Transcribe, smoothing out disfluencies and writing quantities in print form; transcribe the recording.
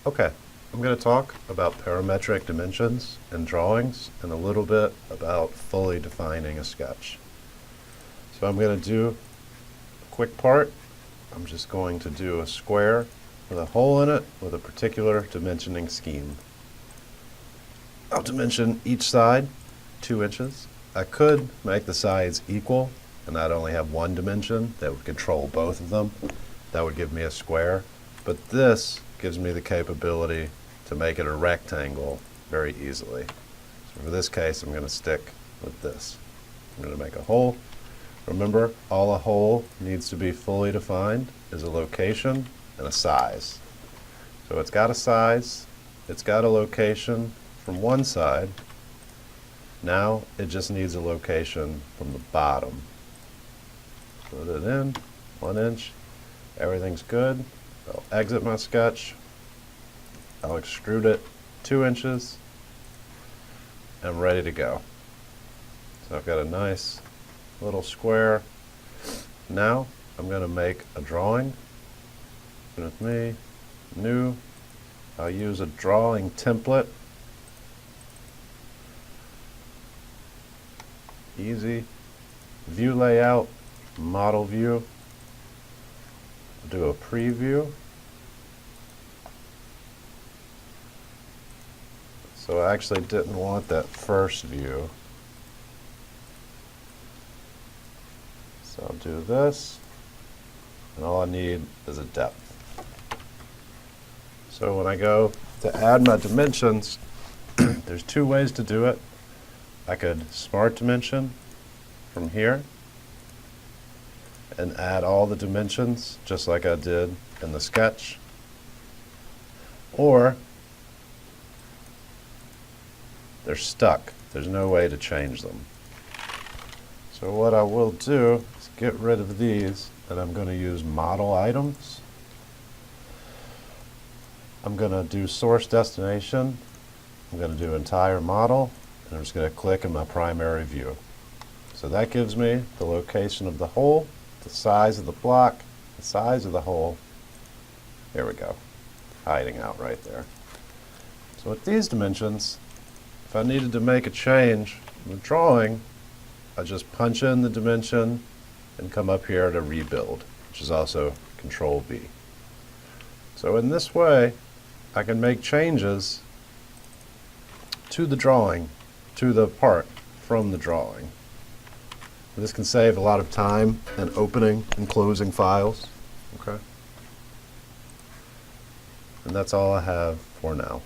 Okay, I'm going to talk about parametric dimensions and drawings and a little bit about fully defining a sketch. So I'm going to do a quick part. I'm just going to do a square with a hole in it with a particular dimensioning scheme. I'll dimension each side 2 inches. I could make the sides equal and I'd only have one dimension that would control both of them. That would give me a square. But this gives me the capability to make it a rectangle very easily. So for this case, I'm going to stick with this. I'm going to make a hole. Remember, all a hole needs to be fully defined is a location and a size. So it's got a size, it's got a location from one side. Now it just needs a location from the bottom. Put it in, 1 inch. Everything's good. I'll exit my sketch. I'll extrude it 2 inches. I'm ready to go. So I've got a nice little square. Now I'm going to make a drawing. With me, new. I'll use a drawing template. Easy. View layout, model view. Do a preview. So I actually didn't want that first view. So I'll do this, and all I need is a depth. So when I go to add my dimensions, there's 2 ways to do it. I could smart dimension from here and add all the dimensions just like I did in the sketch, or they're stuck. There's no way to change them. So what I will do is get rid of these, and I'm going to use model items. I'm going to do source destination. I'm going to do entire model, and I'm just going to click in my primary view. So that gives me the location of the hole, the size of the block, the size of the hole. There we go, hiding out right there. So with these dimensions, if I needed to make a change in the drawing, I just punch in the dimension and come up here to rebuild, which is also Control V. So in this way, I can make changes to the drawing, to the part from the drawing. This can save a lot of time in opening and closing files. Okay. And that's all I have for now.